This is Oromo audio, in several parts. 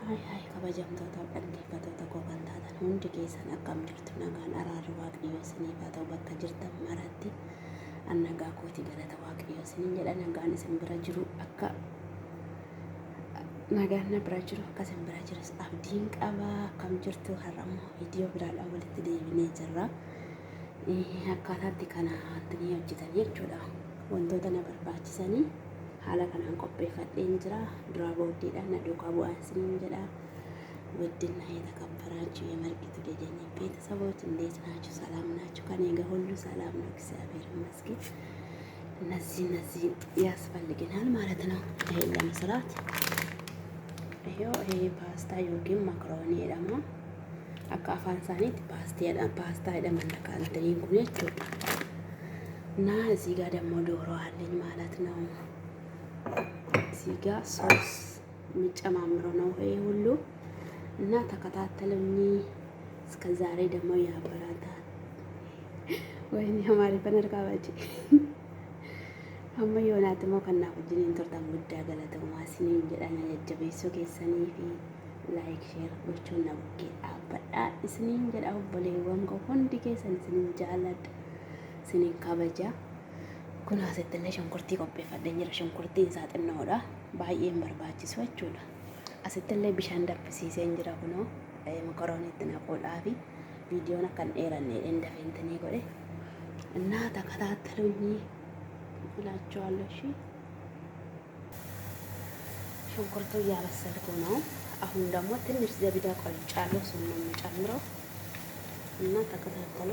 Hai kabajamtoota dhaggeeffattoota kookan taatan hundi keessan akkam jirtu nagaan araarri waaqayyoo isiniif haa ta'u bakka jirtan maratti an nagaa kooti galata waaqayyoo isiniin jedha nagaan isin bira jiru akka nagaan na bira jiru akka isin bira jirus abdiin qaba akkam jirtu har'ammoo viidiyoo biraadhaan walitti deebinee jirra akkaataatti kana antanii hojjetanii jechuudha wantoota na barbaachisanii haala kanaan qopheeffadheen jira dura booddeedhaan na duukaa bu'aa isiniin jedha ውድና የተከበራችሁ የመርቂቱ ደጀኔ ቤተሰቦች እንዴት ናችሁ? ሰላም ናችሁ? ከኔ ጋር ሁሉ ሰላም ነው፣ እግዚአብሔር ይመስገን። እነዚህ ያስፈልገናል ማለት ነው። ይሄን ለመስራት ይሄ ፓስታ ዮጊም ማካሮኒ ደግሞ አካፋን ሳኒት ፓስታ ደመነካልተኝ ጉኔቹ እና እዚህ ጋር ደግሞ ዶሮ አለኝ ማለት ነው። እዚህ ጋር ሶስ የሚጨማምረው ነው ይሄ ሁሉ እና ተከታተሉኝ። እስከ ዛሬ ደግሞ ያበራታል ወይኔ አማሪ በነርካባጂ አማ የሆናት ሞ ከና ወጅኔን ተርታም ጉዳ ገለተው ማሲኒ እንጀዳና የጀበይሶ ከሰኒፊ ላይክ ሼር ጎቹና ቡኬ አበዳ እስኒ እንጀዳው ቦሌወም ኮንዲ ከሰን ስኒ ጃላድ ስኒ ካበጃ ኩና ሰተለ ሸንኩርቲ ቆጴፈደኝ ሸንኩርቲ ሳጥናውዳ ባየን በርባቺ ሰዎቹላ asittillee bishaan danfisiiseen jira kunoo makarooniitti naquudhaafi viidiyoon akkan dheerannee dafeentanii godhe እና ተከታተሉኝ እላችኋለሁ። እሺ ሽንኩርቱ እያበሰልኩ ነው። አሁን ደግሞ ትንሽ ዘቢዳ ቆልጫለሁ፣ እሱን ነው የምጨምረው እና ተከታተሉ።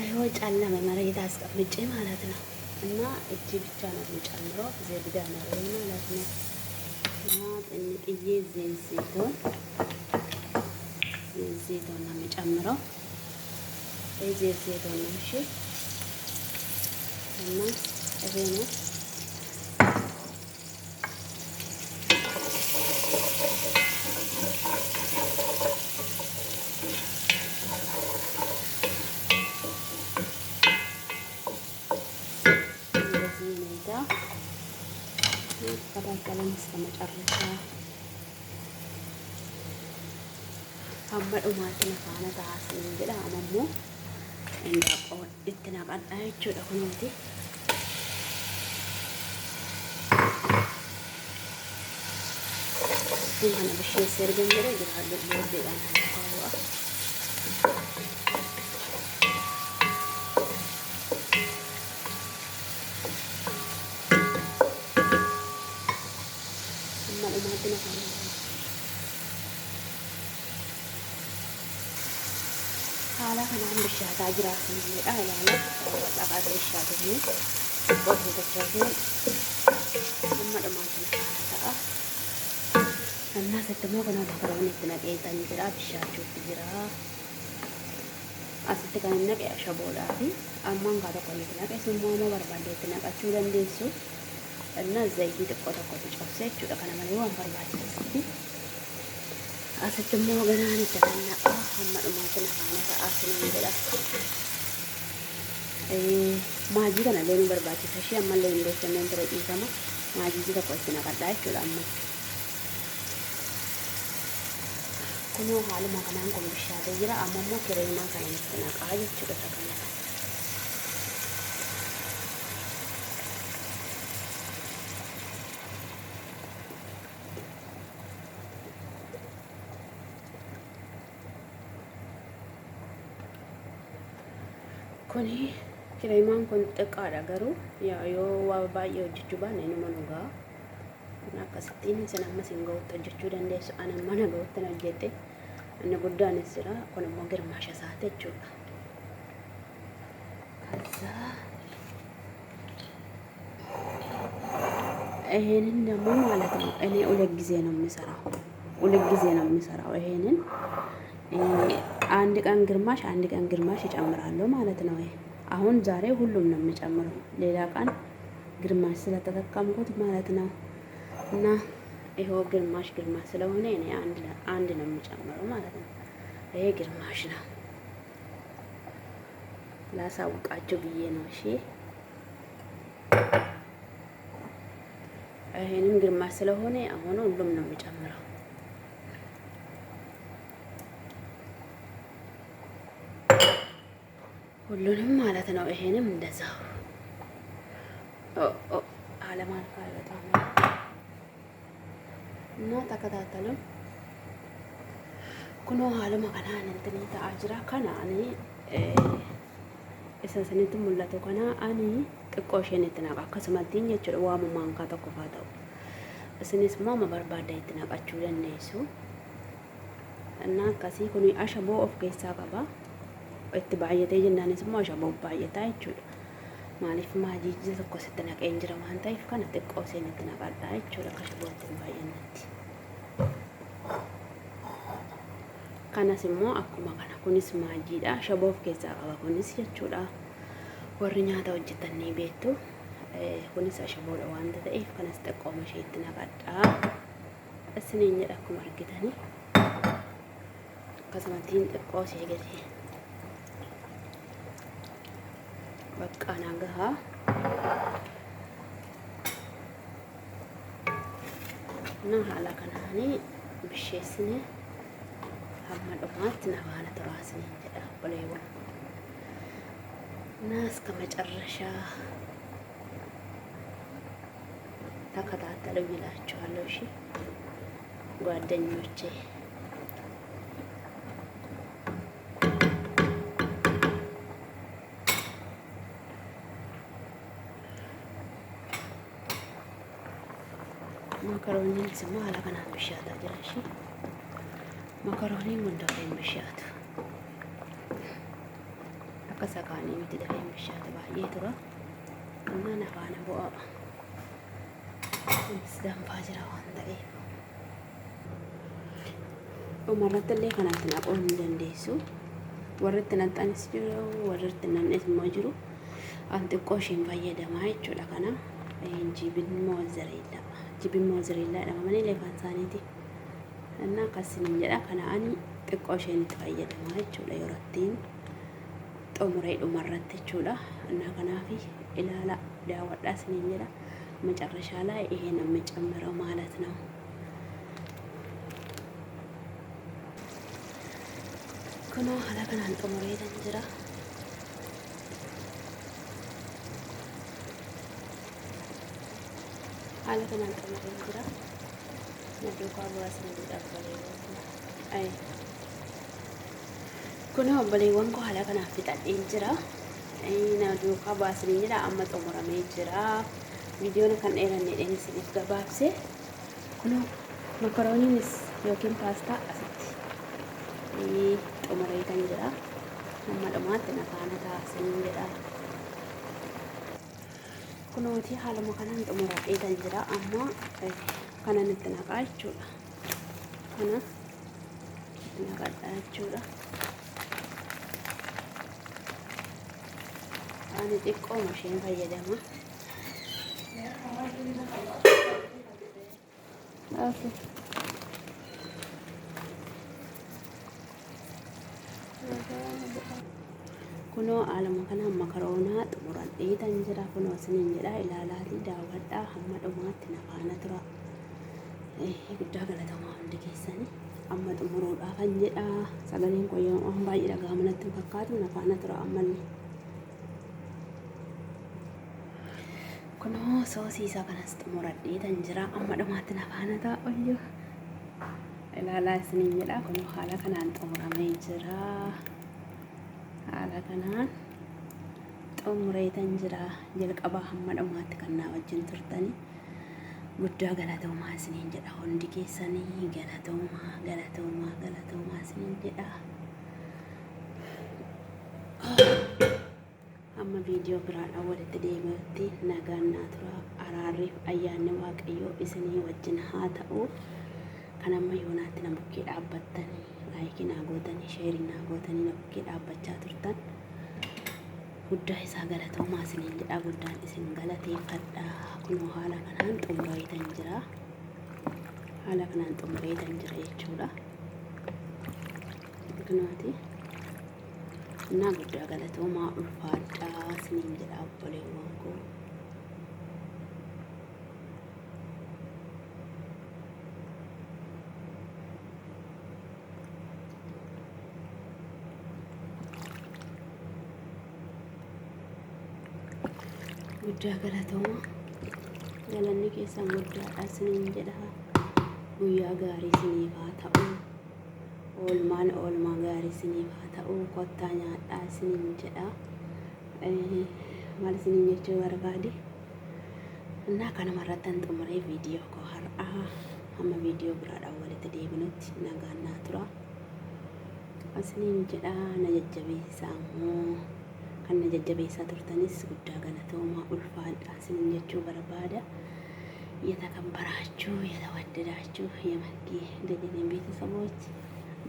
ይሄው ጨለመ መሬት አስቀምጬ ማለት ነው እና እቺ ብቻ ነው የምጨምረው ዘቢዳ ነው ማለት ነው። እና ጥንቅዬ ዘይቱን ነው የምጨምረው ዘይቱን ነው። እሺ እና ይሄ ነው ከተከታተለን እስከ መጨረሻ አመዱ ማለት ነው። ታስ እንግዲህ አመሙ እንዳቆ እትናቀጣችሁ ደሁንንቲ ይሄን በሽ ሰርገን ገረ ይላል ወርደና ታውዋ hala kanaan bishaataa jiraatanidha ilaala dhaqaa bishaatanii qotuu dachaatiin amma dhumaatana ta'a annaa sattimoo kana makarooniitti naqeetan jira bishaachuutti jira asitti kan naqe ashaboodhaa fi ammaan kaa tokkonitti naqe summoo barbaadeetti naqachuu dandeessu እና ዘይት ጥቆ ተጨብሰ እቹ kana malee waan barbaachisutti asittummoo ganaan itti naqa hamma dhumaatiin afaana ta'aasiniin jedha maajii kana illee nu barbaachisa ishee ammallee hin beekanneen ture dhiifama maajii tokko itti naqadhaa jechuudha amma kunoo haaluma kanaan kun bishaatee jira amma immoo kireemaa kana itti naqaa jechuudha kana kuni kireemaan kun xiqqaadha garuu yoo waa baay'ee hojjechuu baanne inuma nugaa akkasittiin isin ammas hin ga'utti hojjechuu dandeessu ana mana ga'utti hojjedhe inni guddaanis jira kun immoo girmaasha isaati jechuudha. ከዛ ይሄንን ደግሞ ማለት ነው እኔ ሁለት ጊዜ ነው የምሰራው ይሄንን አንድ ቀን ግርማሽ ይጨምራለሁ ማለት ነው። አሁን ዛሬ ሁሉም ነው የምጨምረው ሌላ ቀን ግርማሽ ስለተጠቀምኩት ማለት ነው። እና ይሄው ግርማሽ ስለሆነ እኔ አንድ ነው የምጨምረው ማለት ነው። ይሄ ግማሽ ነው። ላሳውቃችሁ ብዬ ነው። እሺ ይሄንም ግማሽ ስለሆነ አሁን ሁሉም ነው የሚጨምረው። ሁሉንም ማለት ነው። ይሄንም እንደዛው አለማልካ በጣም እና ተከታተሉ። ኩኖ ሀለማ ከናን እንትን ተአጅራ ከናኒ isasanitti mul'atu kana ani xiqqoo isheen itti naqa akkasumattiin jechuudha waamuma hankaa tokko faa ta'u isinis immoo ma barbaadda itti naqachuu dandeessu እና akkasii kun ashaboo of keessaa qaba itti baay'atee jennaanis immoo ashaboo baay'ataa jechuudha maaliif maajijji tokko sitti naqeen jira waan ta'eef kana xiqqoo isheen itti naqadha jechuudha akka ashaboo ittiin baay'annetti kanas immoo akkuma kana kunis maajiidha ashaboo of keessaa qaba kunis jechuudha warri nyaata hojjetan ni beektu kunis ashaboodha waan ta'eef kanas xiqqoo ishee itti naqadha isiniin jedha akkuma argitanii akkasumattiin xiqqoo ishee gadi bakka nagahaa na haala kanaanii bisheessine hamma dhumaatti nafaana turaasiniin jedha obboleewwan እና እስከ መጨረሻ ተከታተሉ ይላችኋለሁ። እሺ ጓደኞቼ ማካሮኒን ስማ አላከና ብሻታ ጅራሺ ማካሮኒን ወንዳፈን ብሻታ kasakaanii miti dafee bishaata baay'ee tura amma nafaana bu'a kunis danfaa jira waan ta'eef dhumarratti illee kanatti naquu hin dandeessu warri itti naqxanis jiru warri itti naqnes immoo jiru an xiqqoo isheen fayyadamaa jechuudha kana jibin moozireellaa jedhama malee leefaan isaaniiti እና akkasiin jedha kana ani xiqqoo isheen itti fayyadamaa jechuudha yeroo ittiin xumuree dhumarratti jechuudha እና ከናፊ ኢላላ ዳወዳ ስንኝላ መጨረሻ ላይ ይሄን የምጨምረው ማለት ነው። ኩኖ ሀላከናን ጥሙሬ ደንጅራ ሀላከናን ጥሙሬ ደንጅራ ነዱካ ባስን ዲዳበለ አይ ኩኖ obboleewwan koo haala kanaaf fixadheen jira na duukaa baasanii jira amma xumuramee jira viidiyoon kan dheerannedhaan isiniif gabaabse kuno makarooniinis yookiin paastaa asitti xumuree kan jira amma dhumaatti nafaana taasisanii jedha kunooti haaluma kanaan xumuradhee kan jira amma kanan itti naqaa jechuudha kana itti naqadha jechuudha ani xiqqoo isheen fayyadama kunoo haaluma kanaan makaroonaa xumuradhee tan jira kunoo isiniin jedha ilaalaatii daawwadhaa hamma dhumaatti nafaana tura guddaa galatamaa hundi keessanii amma xumuruudhaafan jedha sagaleen koo yeroo baay'ee dhaga'amanatti fakkaatu nafaana tura ammallee kunoo soosii isaa kanas xumuradhee tan jira amma dhumaatti nafaana taa'u ilaalaa isiniin jedha kunoo haala kanaan xumuramee jira haala kanaan xumuree tan jira jalqabaa hamma dhumaatti kan naa wajjin turtanii guddaa galatoomaa isiniin jedha hundi keessanii galatoomaa isiniin jedha amma viidiyoo biraadhaan walitti deebi'utti nagaan naa tura araarriif ayyaanni waaqayyoo isinii wajjin haa ta'u kan amma yoonaatti na bukkee dhaabbattanii laayikii naa gootanii sheerii naa gootanii na bukkee dhaabbachaa turtan guddaa isaa galatoomaa isiniin jedha guddaan isin galateeffadha kunoo haala kanaan xumureetan jira jechuudha kunooti እና guddaa galatoomaa ulfaadhaa isiniin jedha obboleewwan koo. Guddaa galatoomaa galanni keessan guddaadha isiniin jedha. Guyyaa gaarii isiniif haa ta'u. Oolmaa gaarii isiniif haa ta'u. Kottaa nyaadhaa isiniin jedha. Maal isiniin jechuu barbaade እና kanumarratti xumuree viidiyoo koo har'aa hamma viidiyoo biraadhaan walitti deebinutti nagaan naa tura isiniin jedha. Na jajjabeessaa immoo kan na jajjabeessaa turtanis guddaa galatoomaa ulfaadhaa isiniin jechuu barbaada. የተከበራችሁ የተወደዳችሁ የመንጌ ደጀኔ ቤተሰቦች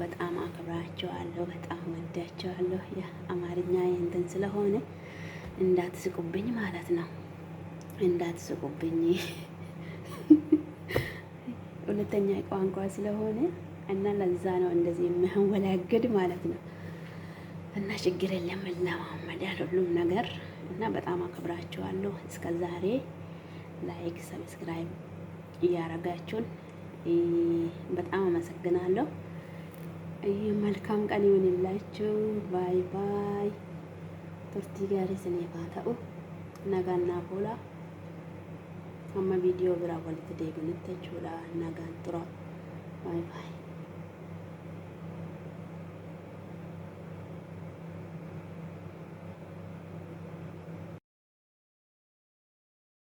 በጣም አከብራችኋለሁ፣ በጣም ወዳችኋለሁ። የአማርኛ እንትን ስለሆነ እንዳትስቁብኝ ማለት ነው። እንዳትስቁብኝ ሁለተኛ ቋንቋ ስለሆነ እና ለዛ ነው እንደዚህ የሚያወላግድ ማለት ነው። እና ችግር የለም ለማመዳል ሁሉም ነገር እና በጣም አከብራችኋለሁ። እስከ ዛሬ ላይክ ሰብስክራይብ እያረጋችሁን በጣም አመሰግናለሁ። መልካም ቀን ይሁንላችሁ። ባይ ባይ። ቱርቲ ጋሪ ስኔፋ ተኡ ነጋና ፎላ አማ ቪዲዮ ብራ ወልት ዴግንተቹላ ነጋን ጥራ ባይ ባይ።